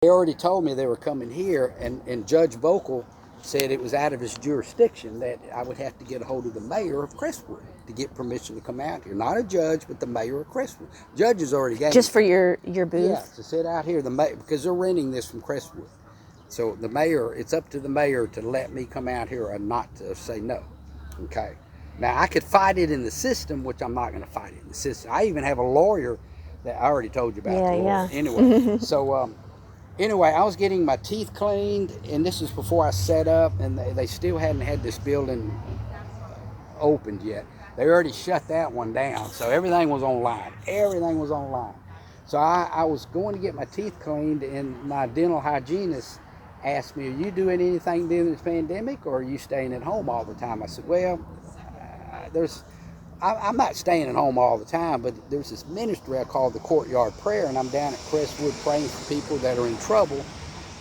They already told me they were coming here, and Judge Voegel said it was out of his jurisdiction that I would have to get a hold of the mayor of Crestwood to get permission to come out here. Not a judge, but the mayor of Crestwood. Judges already gave Just me. for your booth? Yeah, to sit out here, because they're renting this from Crestwood. So the mayor, it's up to the mayor to let me come out here and not to say no. Okay. Now, I could fight it in the system, which I'm not going to fight it in the system. I even have a lawyer that I already told you about. Yeah, the lawyer. yeah. Anyway, so anyway, I was getting my teeth cleaned, and this is before I set up, and they still hadn't had this building opened yet. They already shut that one down, so everything was online. Everything was online. So I was going to get my teeth cleaned, and my dental hygienist asked me, are you doing anything during this pandemic, or are you staying at home all the time? I said, well, I'm not staying at home all the time, but there's this ministry I call the Courtyard Prayer, and I'm down at Crestwood praying for people that are in trouble.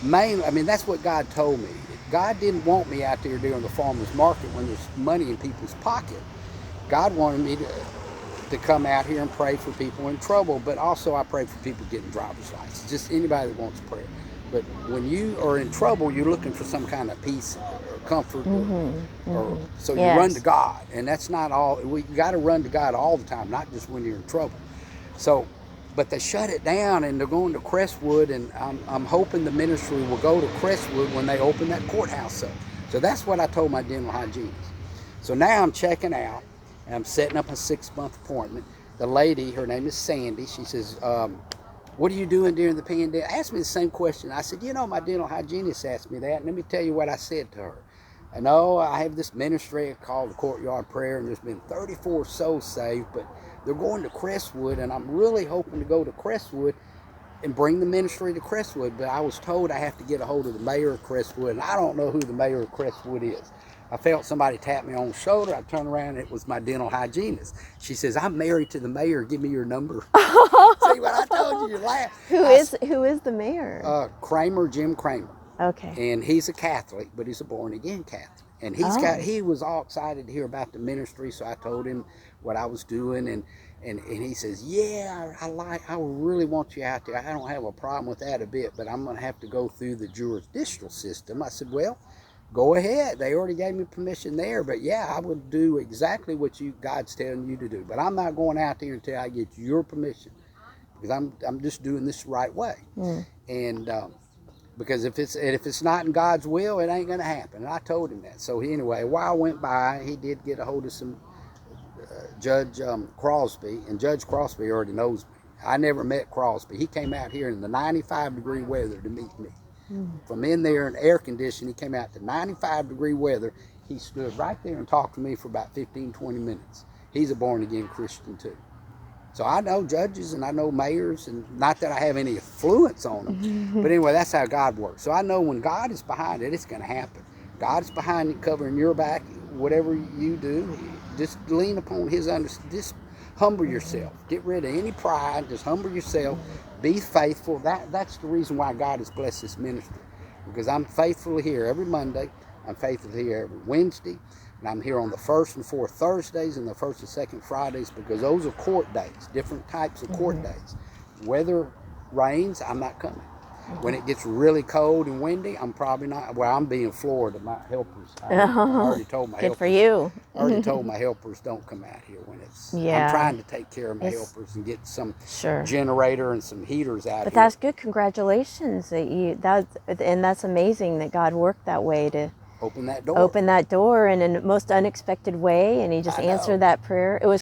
Mainly, that's what God told me. God didn't want me out there during the farmer's market when there's money in people's pocket. God wanted me to come out here and pray for people in trouble, but also I pray for people getting driver's license, just anybody that wants prayer. But when you are in trouble, you're looking for some kind of peace or comfort, so you run to God, and that's not all. You got to run to God all the time, not just when you're in trouble. So, but they shut it down, and they're going to Crestwood, and I'm hoping the ministry will go to Crestwood when they open that courthouse up. So that's what I told my dental hygienist. So now I'm checking out, and I'm setting up a 6-month appointment. The lady, her name is Sandy, she says, what are you doing during the pandemic? Asked me the same question. I said, my dental hygienist asked me that, and let me tell you what I said to her. I know I have this ministry called the Courtyard Prayer, and there's been 34 souls saved, but they're going to Crestwood, and I'm really hoping to go to Crestwood and bring the ministry to Crestwood, but I was told I have to get a hold of the mayor of Crestwood, and I don't know who the mayor of Crestwood is. I felt somebody tap me on the shoulder. I turned around, and it was my dental hygienist. She says, I'm married to the mayor. Give me your number. See what I told you? You laugh. Who is the mayor? Kramer, Jim Kramer. Okay. And he's a Catholic, but he's a born-again Catholic. And he was all excited to hear about the ministry, so I told him what I was doing, and he says, yeah, I really want you out there. I don't have a problem with that a bit, but I'm going to have to go through the jurisdictional system. I said, well, go ahead. They already gave me permission there, but yeah, I would do exactly what God's telling you to do. But I'm not going out there until I get your permission, because I'm just doing this the right way. And because if it's not in God's will, it ain't going to happen. And I told him that. So anyway, a while went by. He did get a hold of some Judge Crosby, and Judge Crosby already knows me. I never met Crosby. He came out here in the 95-degree weather to meet me. From in there in air conditioning, he came out to 95-degree weather. He stood right there and talked to me for about 15, 20 minutes. He's a born-again Christian too. So I know judges and I know mayors, and not that I have any influence on them, but anyway, that's how God works. So I know when God is behind it, it's going to happen. God is behind it, covering your back. Whatever you do, just lean upon His understanding. Just humble yourself. Get rid of any pride. Just humble yourself. Be faithful. That's the reason why God has blessed this ministry, because I'm faithful here every Monday. I'm faithful here every Wednesday. And I'm here on the 1st and 4th Thursdays and the 1st and 2nd Fridays, because those are court days, different types of court days. Weather rains, I'm not coming. When it gets really cold and windy, I'm probably not. Well, I'm being Florida. My helpers, I already told my helpers. Good for you. I already told my helpers, don't come out here when it's. Yeah. I'm trying to take care of my helpers and get some generator and some heaters out here. But that's good. Congratulations and that's amazing that God worked that way to open that door in a most unexpected way, and He just answered that prayer. It was